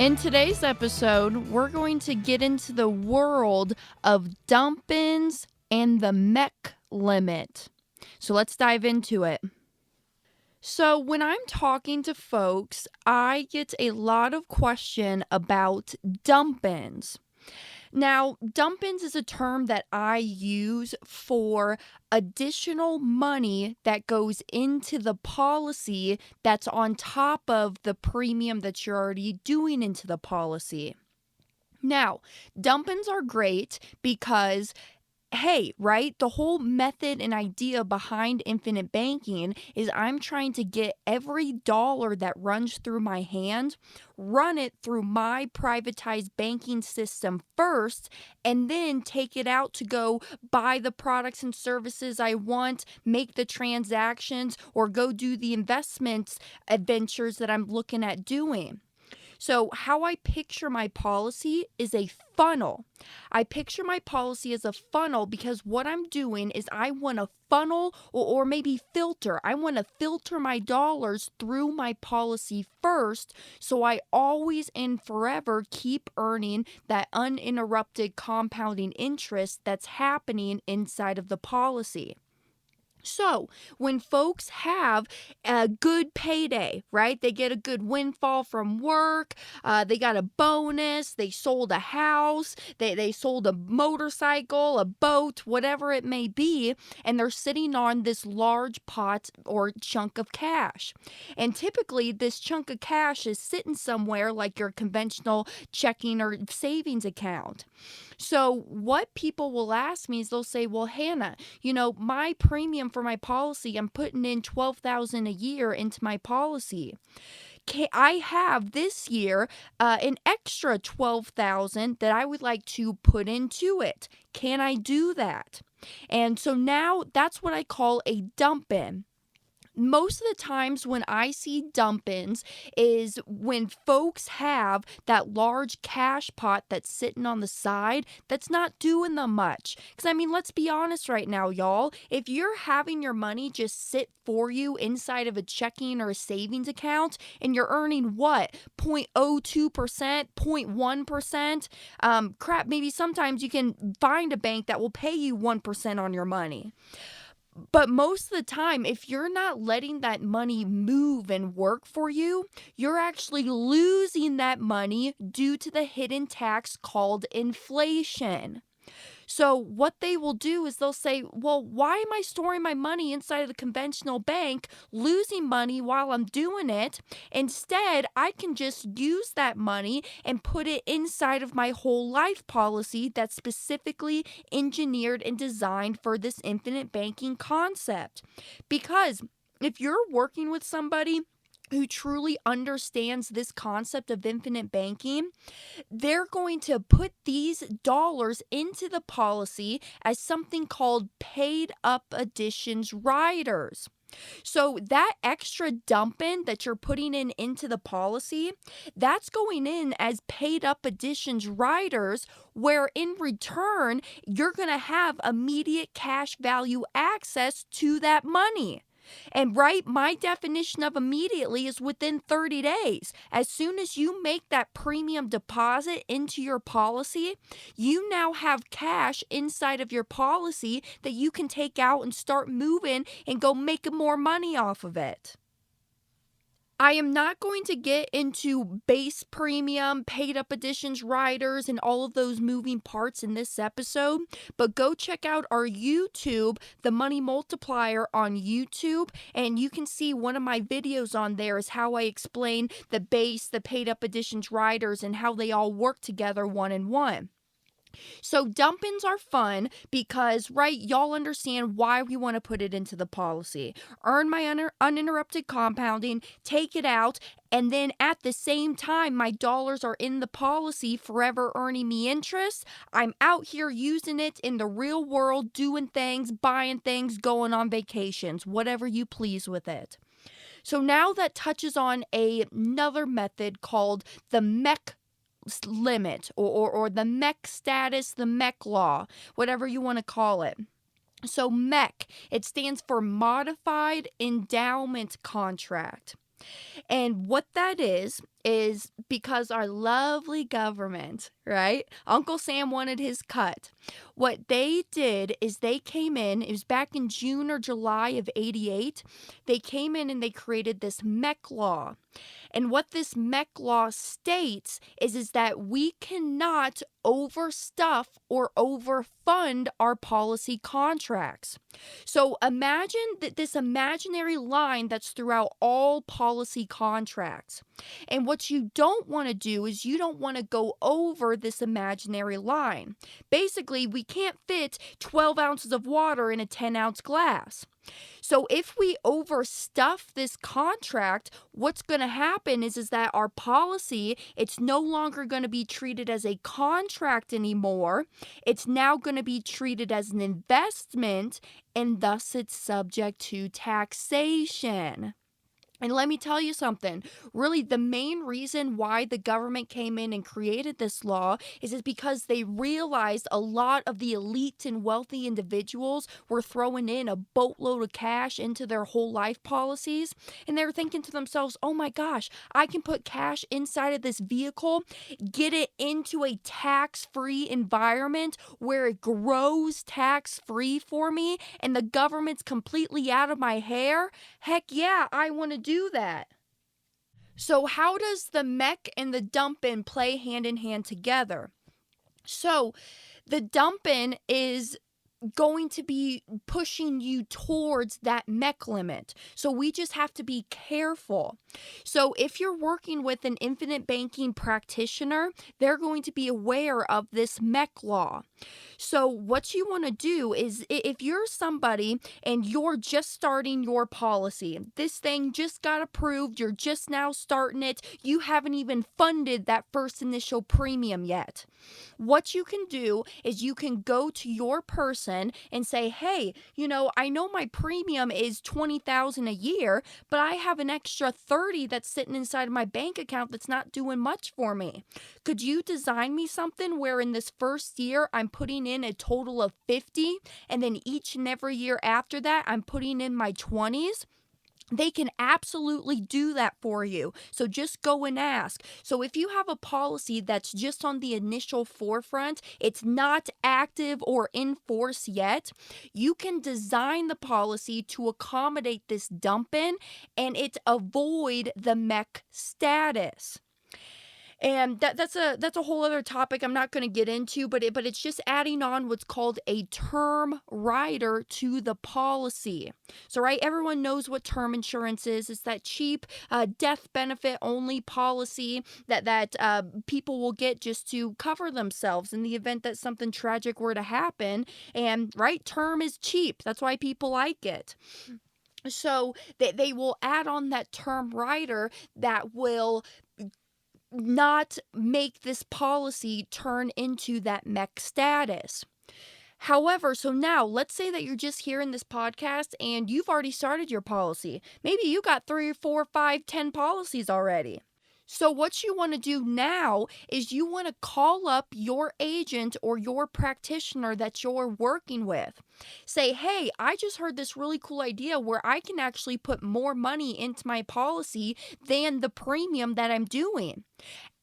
In today's episode, we're going to get into the world of dump-ins and the MEC limit. So let's dive into it. So when I'm talking to folks, I get a lot of question about dump-ins. Now, dump-ins is a term that I use for additional money that goes into the policy that's on top of the premium that you're already doing into the policy. Now, dump-ins are great because hey, right? The whole method and idea behind infinite banking is I'm trying to get every dollar that runs through my hand, run it through my privatized banking system first, and then take it out to go buy the products and services I want, make the transactions, or go do the investments adventures that I'm looking at doing. So, how I picture my policy is a funnel. I picture my policy as a funnel because what I'm doing is I want to funnel or maybe filter. I want to filter my dollars through my policy first so I always and forever keep earning that uninterrupted compounding interest that's happening inside of the policy. So, when folks have a good payday, right? They get a good windfall from work, they got a bonus, they sold a house, they sold a motorcycle, a boat, whatever it may be, and they're sitting on this large pot or chunk of cash. And typically, this chunk of cash is sitting somewhere like your conventional checking or savings account. So, what people will ask me is they'll say, well, Hannah, my premium for my policy, I'm putting in $12,000 a year into my policy. I have this year an extra $12,000 that I would like to put into it. Can I do that? And so now that's what I call a dump in. Most of the times when I see dump-ins is when folks have that large cash pot that's sitting on the side that's not doing them much. Because, let's be honest right now, y'all. If you're having your money just sit for you inside of a checking or a savings account and you're earning what? 0.02%, 0.1%? Crap, maybe sometimes you can find a bank that will pay you 1% on your money. But most of the time, if you're not letting that money move and work for you, you're actually losing that money due to the hidden tax called inflation. So what they will do is they'll say, well, why am I storing my money inside of the conventional bank, losing money while I'm doing it? Instead, I can just use that money and put it inside of my whole life policy that's specifically engineered and designed for this infinite banking concept. Because if you're working with somebody who truly understands this concept of infinite banking, they're going to put these dollars into the policy as something called paid up additions riders. So that extra dump in that you're putting in into the policy, that's going in as paid up additions riders, where in return, you're going to have immediate cash value access to that money. And right, my definition of immediately is within 30 days. As soon as you make that premium deposit into your policy, you now have cash inside of your policy that you can take out and start moving and go making more money off of it. I am not going to get into base premium, paid up additions, riders, and all of those moving parts in this episode, but go check out our YouTube, the Money Multiplier on YouTube, and you can see one of my videos on there is how I explain the base, the paid up additions, riders, and how they all work together one in one. So dump-ins are fun because, right, y'all understand why we want to put it into the policy. Earn my uninterrupted compounding, take it out, and then at the same time, my dollars are in the policy forever earning me interest. I'm out here using it in the real world, doing things, buying things, going on vacations, whatever you please with it. So now that touches on another method called the MEC limit or the MEC status, the MEC law, whatever you want to call it. So MEC, it stands for Modified Endowment Contract. And what that is because our lovely government, right? Uncle Sam wanted his cut. What they did is they came in, it was back in June or July of 88. They came in and they created this MEC law. And what this MEC law states is that we cannot overstuff or overfund our policy contracts. So imagine that this imaginary line that's throughout all policy contracts. And what you don't want to do is you don't want to go over this imaginary line. Basically, we can't fit 12 ounces of water in a 10-ounce glass. So if we overstuff this contract, what's going to happen is that our policy, it's no longer going to be treated as a contract anymore. It's now going to be treated as an investment, and thus it's subject to taxation. And let me tell you something, really the main reason why the government came in and created this law is because they realized a lot of the elite and wealthy individuals were throwing in a boatload of cash into their whole life policies. And they were thinking to themselves, oh my gosh, I can put cash inside of this vehicle, get it into a tax-free environment where it grows tax-free for me and the government's completely out of my hair. Heck yeah, I want to do that. So how does the MEC and the dump-in play hand in hand together? So the dump-in is going to be pushing you towards that MEC limit. So we just have to be careful. So if you're working with an infinite banking practitioner, they're going to be aware of this MEC law. So what you want to do is if you're somebody and you're just starting your policy, this thing just got approved, you're just now starting it, you haven't even funded that first initial premium yet. What you can do is you can go to your person and say, hey, I know my premium is $20,000 a year, but I have an extra 30 that's sitting inside of my bank account that's not doing much for me. Could you design me something where in this first year I'm putting in a total of 50 and then each and every year after that I'm putting in my 20s? They can absolutely do that for you. So just go and ask. So if you have a policy that's just on the initial forefront, it's not active or in force yet, you can design the policy to accommodate this dump-in and it avoid the MEC status. And that's a whole other topic I'm not going to get into, but it's just adding on what's called a term rider to the policy. So, right, everyone knows what term insurance is. It's that cheap death benefit only policy that people will get just to cover themselves in the event that something tragic were to happen. And, right, term is cheap. That's why people like it. So they will add on that term rider that will not make this policy turn into that MEC status. However, so now let's say that you're just hearing this podcast and you've already started your policy. Maybe you got 3 or 4, 5, 10 policies already. So what you want to do now is you want to call up your agent or your practitioner that you're working with. Say, hey, I just heard this really cool idea where I can actually put more money into my policy than the premium that I'm doing.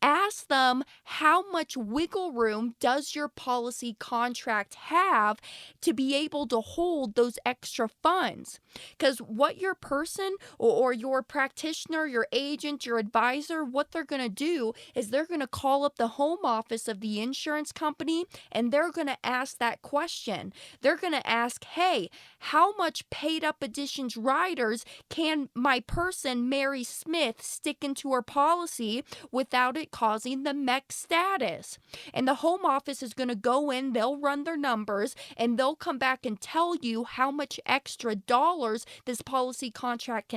Ask them how much wiggle room does your policy contract have to be able to hold those extra funds. Because what your person or your practitioner, your agent, your advisor, what they're going to do is they're going to call up the home office of the insurance company and they're going to ask that question. They're going to ask, hey, how much paid up additions riders can my person, Mary Smith, stick into her policy without it causing the MEC status? And the home office is going to go in, they'll run their numbers, and they'll come back and tell you how much extra dollars this policy contract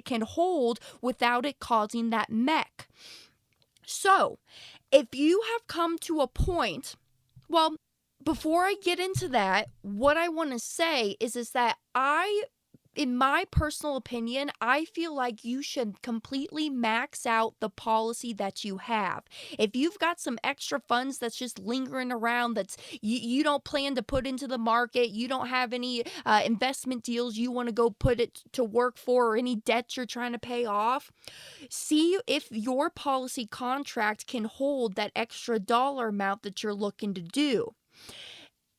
can hold without it causing that MEC. So, if you have come to a point, before I get into that, what I want to say is that I in my personal opinion, I feel like you should completely max out the policy that you have. If you've got some extra funds that's just lingering around, that's you don't plan to put into the market, you don't have any investment deals you want to go put it to work for, or any debts you're trying to pay off, see if your policy contract can hold that extra dollar amount that you're looking to do.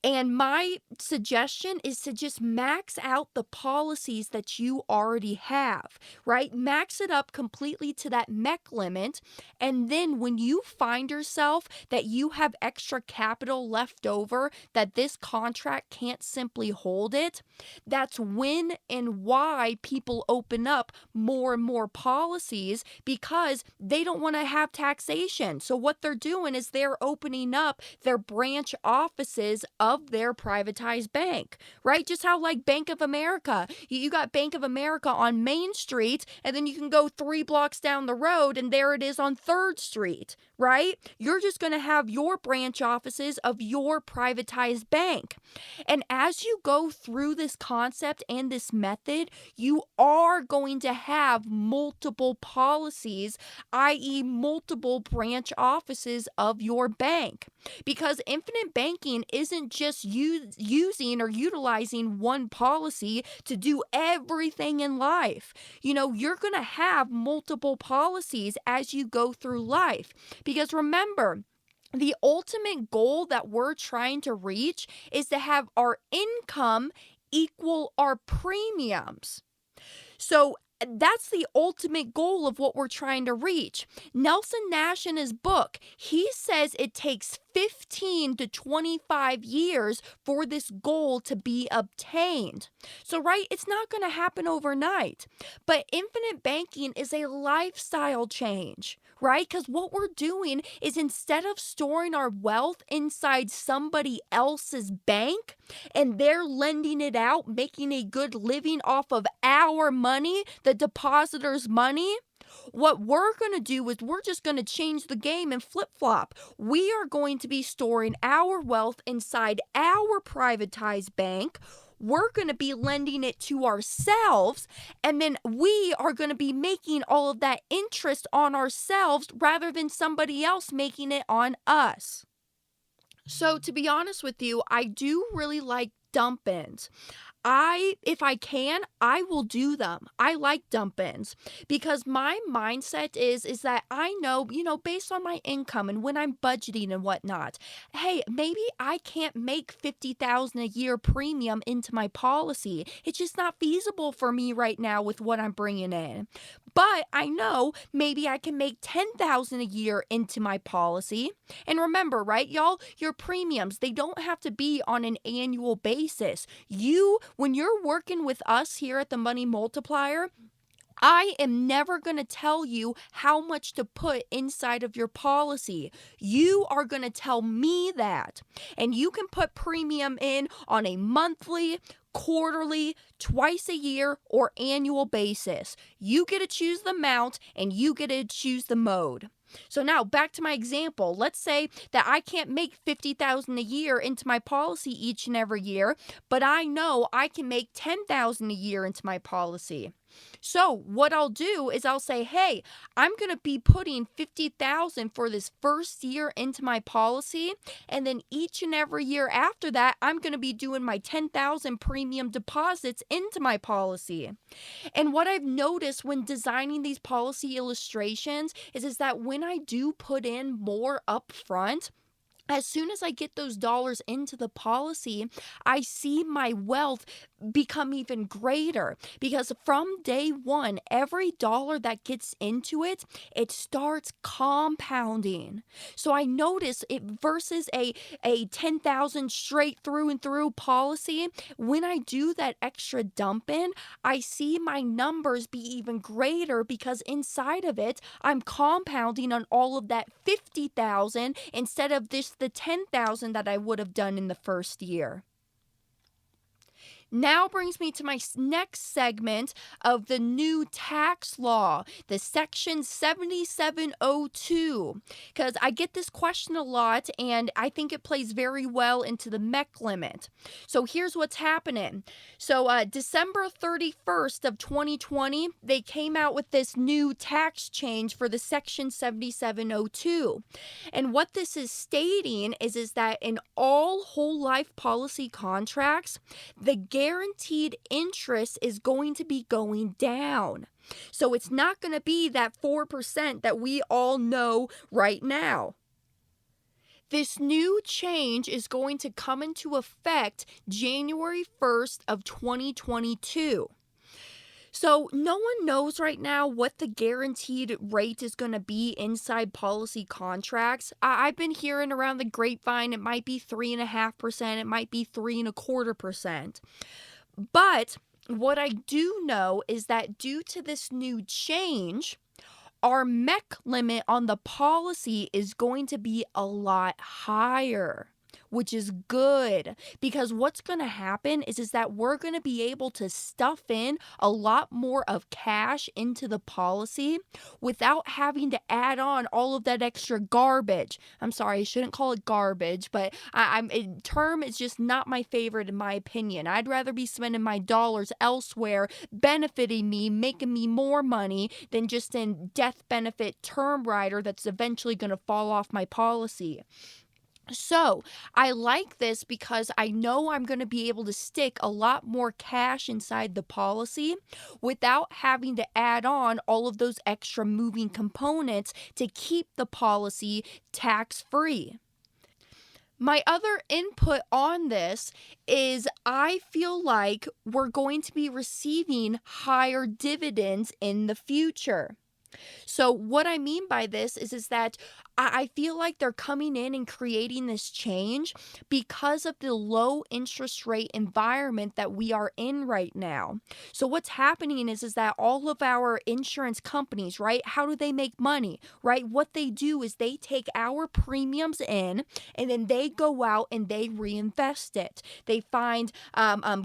And my suggestion is to just max out the policies that you already have, right? Max it up completely to that MEC limit. And then when you find yourself that you have extra capital left over, that this contract can't simply hold it, that's when and why people open up more and more policies, because they don't want to have taxation. So what they're doing is they're opening up their branch offices of their privatized bank, right? Just how like Bank of America, you got Bank of America on Main Street, and then you can go 3 blocks down the road and there it is on 3rd Street, right? You're just going to have your branch offices of your privatized bank. And as you go through this concept and this method, you are going to have multiple policies, i.e. multiple branch offices of your bank. Because infinite banking isn't just using or utilizing one policy to do everything in life. You're going to have multiple policies as you go through life. Because remember, the ultimate goal that we're trying to reach is to have our income equal our premiums. So that's the ultimate goal of what we're trying to reach. Nelson Nash, in his book, he says it takes 15 to 25 years for this goal to be obtained. So, right, it's not going to happen overnight. But infinite banking is a lifestyle change, right? Because what we're doing is, instead of storing our wealth inside somebody else's bank and they're lending it out, making a good living off of our money, the depositor's money, what we're going to do is we're just going to change the game and flip-flop. We are going to be storing our wealth inside our privatized bank. We're going to be lending it to ourselves, and then we are going to be making all of that interest on ourselves rather than somebody else making it on us. So to be honest with you, I do really like dump-ins. If I can, I will do them. I like dump-ins because my mindset is that I know, based on my income and when I'm budgeting and whatnot, hey, maybe I can't make $50,000 a year premium into my policy. It's just not feasible for me right now with what I'm bringing in. But I know maybe I can make $10,000 a year into my policy. And remember, right, y'all, your premiums, they don't have to be on an annual basis. When you're working with us here at the Money Multiplier, I am never going to tell you how much to put inside of your policy. You are going to tell me that. And you can put premium in on a monthly, quarterly, twice a year, or annual basis. You get to choose the amount and you get to choose the mode. So now back to my example. Let's say that I can't make $50,000 a year into my policy each and every year, but I know I can make $10,000 a year into my policy. So what I'll do is I'll say, hey, I'm going to be putting $50,000 for this first year into my policy. And then each and every year after that, I'm going to be doing my $10,000 premium deposits into my policy. And what I've noticed when designing these policy illustrations is that when I do put in more upfront, as soon as I get those dollars into the policy, I see my wealth become even greater, because from day one, every dollar that gets into it, it starts compounding. So I notice it versus a 10,000 straight through and through policy. When I do that extra dump in, I see my numbers be even greater, because inside of it, I'm compounding on all of that 50,000 instead of the 10,000 that I would have done in the first year. Now brings me to my next segment of the new tax law, the Section 7702, because I get this question a lot and I think it plays very well into the MEC limit. So here's what's happening. So December 31st of 2020, they came out with this new tax change for the Section 7702. And what this is stating is that in all whole life policy contracts, the guaranteed interest is going to be going down. So it's not going to be that 4% that we all know right now. This new change is going to come into effect January 1st of 2022. So no one knows right now what the guaranteed rate is going to be inside policy contracts. I've been hearing around the grapevine it might be 3.5%, it might be 3.25%. But what I do know is that due to this new change, our MEC limit on the policy is going to be a lot higher, which is good, because what's going to happen is that we're going to be able to stuff in a lot more of cash into the policy without having to add on all of that extra garbage. I'm sorry, I shouldn't call it garbage, but term is just not my favorite in my opinion. I'd rather be spending my dollars elsewhere, benefiting me, making me more money than just in death benefit term rider that's eventually going to fall off my policy. So I like this because I know I'm going to be able to stick a lot more cash inside the policy without having to add on all of those extra moving components to keep the policy tax-free. My other input on this is I feel like we're going to be receiving higher dividends in the future. So what I mean by this is that I feel like they're coming in and creating this change because of the low interest rate environment that we are in right now. So what's happening is that all of our insurance companies, right, how do they make money, right? What they do is they take our premiums in and then they go out and they reinvest it. They find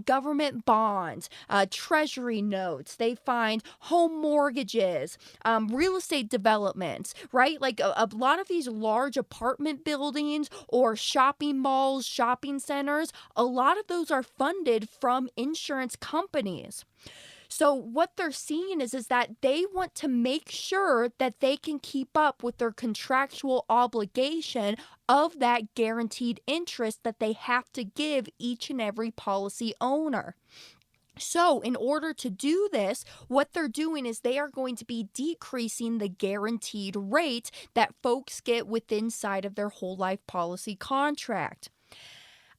government bonds, treasury notes, they find home mortgages, real estate developments, right? Like a lot of these large apartment buildings or shopping malls, shopping centers, a lot of those are funded from insurance companies. So what they're seeing is that they want to make sure that they can keep up with their contractual obligation of that guaranteed interest that they have to give each and every policy owner. So in order to do this, what they're doing is they are going to be decreasing the guaranteed rate that folks get within inside of their whole life policy contract.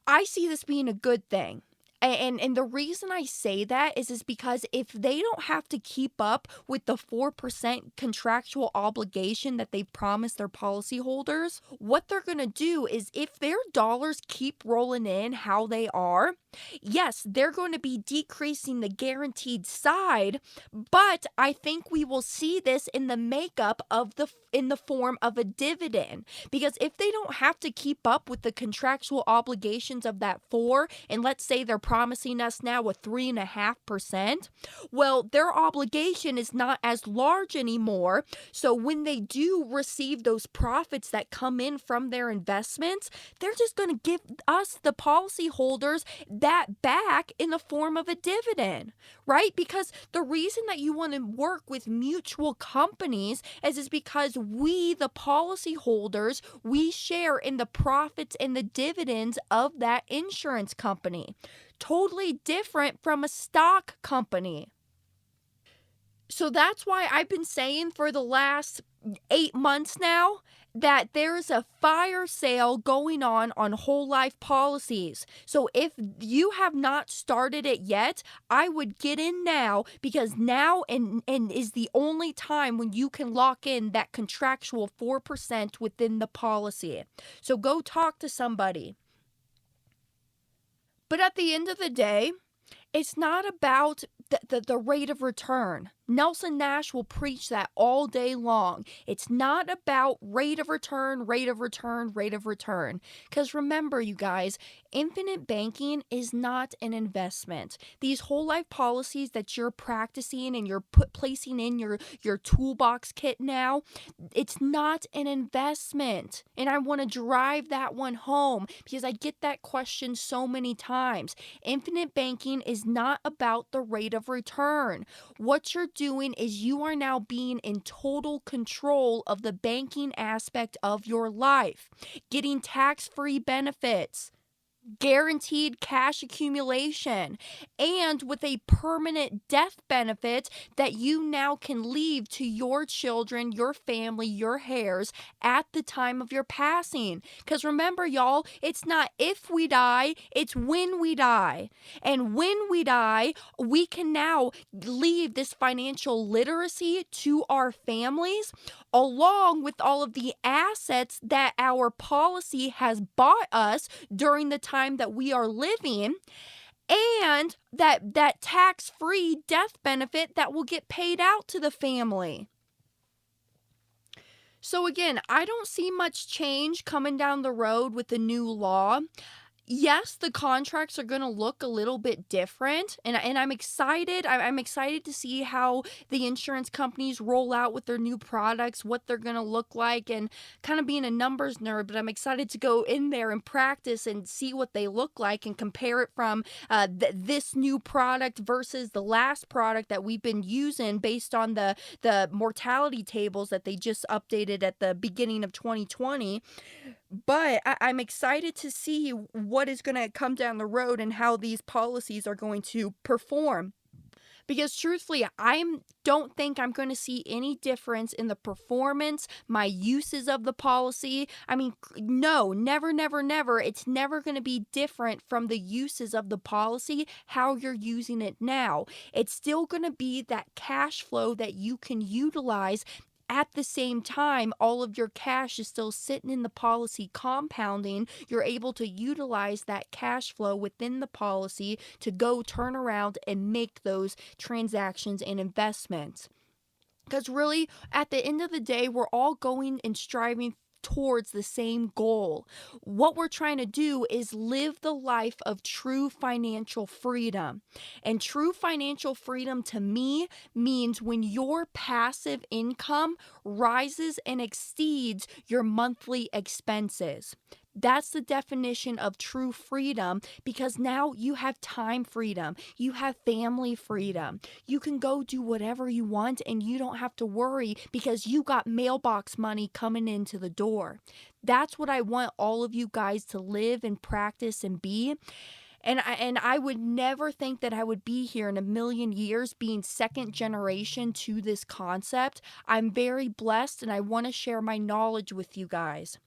I see this being a good thing. And the reason I say that is because if they don't have to keep up with the 4% contractual obligation that they've promised their policyholders, what they're going to do is if their dollars keep rolling in how they are, yes, they're going to be decreasing the guaranteed side, but I think we will see this in the makeup of in the form of a dividend. Because if they don't have to keep up with the contractual obligations of that 4, and let's say they're promising us now a 3.5%, well, their obligation is not as large anymore. So when they do receive those profits that come in from their investments, they're just going to give us, the policyholders, that back in the form of a dividend, right? Because the reason that you want to work with mutual companies is because we, the policyholders, we share in the profits and the dividends of that insurance company. Totally different from a stock company. So that's why I've been saying for the last 8 months now that there's a fire sale going on whole life policies. So if you have not started it yet, I would get in now, because now and is the only time when you can lock in that contractual 4% within the policy. So go talk to somebody. But at the end of the day, it's not about the rate of return. Nelson Nash will preach that all day long. It's not about rate of return, rate of return, rate of return. Because remember, you guys, infinite banking is not an investment. These whole life policies that you're practicing and you're placing in your toolbox kit now, it's not an investment. And I want to drive that one home because I get that question so many times. Infinite banking is not about the rate of return. What you're doing is you are now being in total control of the banking aspect of your life, getting tax-free benefits, guaranteed cash accumulation, and with a permanent death benefit that you now can leave to your children, your family, your heirs at the time of your passing. Because remember, y'all, it's not if we die, it's when we die. And when we die, we can now leave this financial literacy to our families, along with all of the assets that our policy has bought us during the time that we are living, and that tax-free death benefit that will get paid out to the family. So again, I don't see much change coming down the road with the new law. Yes, the contracts are going to look a little bit different, and I'm excited. I'm excited to see how the insurance companies roll out with their new products, what they're going to look like, and kind of being a numbers nerd, but I'm excited to go in there and practice and see what they look like and compare it from this new product versus the last product that we've been using based on the mortality tables that they just updated at the beginning of 2020. But I'm excited to see what is going to come down the road and how these policies are going to perform. Because truthfully, I don't think I'm going to see any difference in the performance, my uses of the policy. I mean, no, never, never, never. It's never going to be different from the uses of the policy, how you're using it now. It's still going to be that cash flow that you can utilize. At the same time, all of your cash is still sitting in the policy compounding. You're able to utilize that cash flow within the policy to go turn around and make those transactions and investments. Because really, at the end of the day, we're all going and striving towards the same goal. What we're trying to do is live the life of true financial freedom. And true financial freedom to me means when your passive income rises and exceeds your monthly expenses. That's the definition of true freedom, because now you have time freedom, you have family freedom. You can go do whatever you want and you don't have to worry because you got mailbox money coming into the door. That's what I want all of you guys to live and practice and be. And I would never think that I would be here in a million years being second generation to this concept. I'm very blessed and I want to share my knowledge with you guys.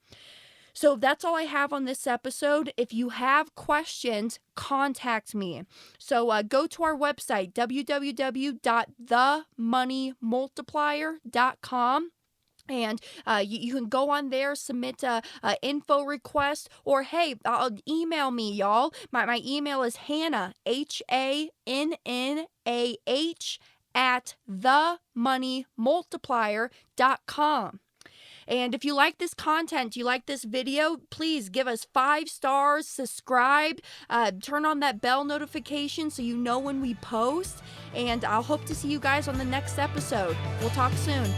So that's all I have on this episode. If you have questions, contact me. So go to our website, www.themoneymultiplier.com. And you can go on there, submit a info request, or hey, email me, y'all. My email is Hannah, HANNAH, at themoneymultiplier.com. And if you like this content, you like this video, please give us 5 stars, subscribe, turn on that bell notification so you know when we post. And I'll hope to see you guys on the next episode. We'll talk soon.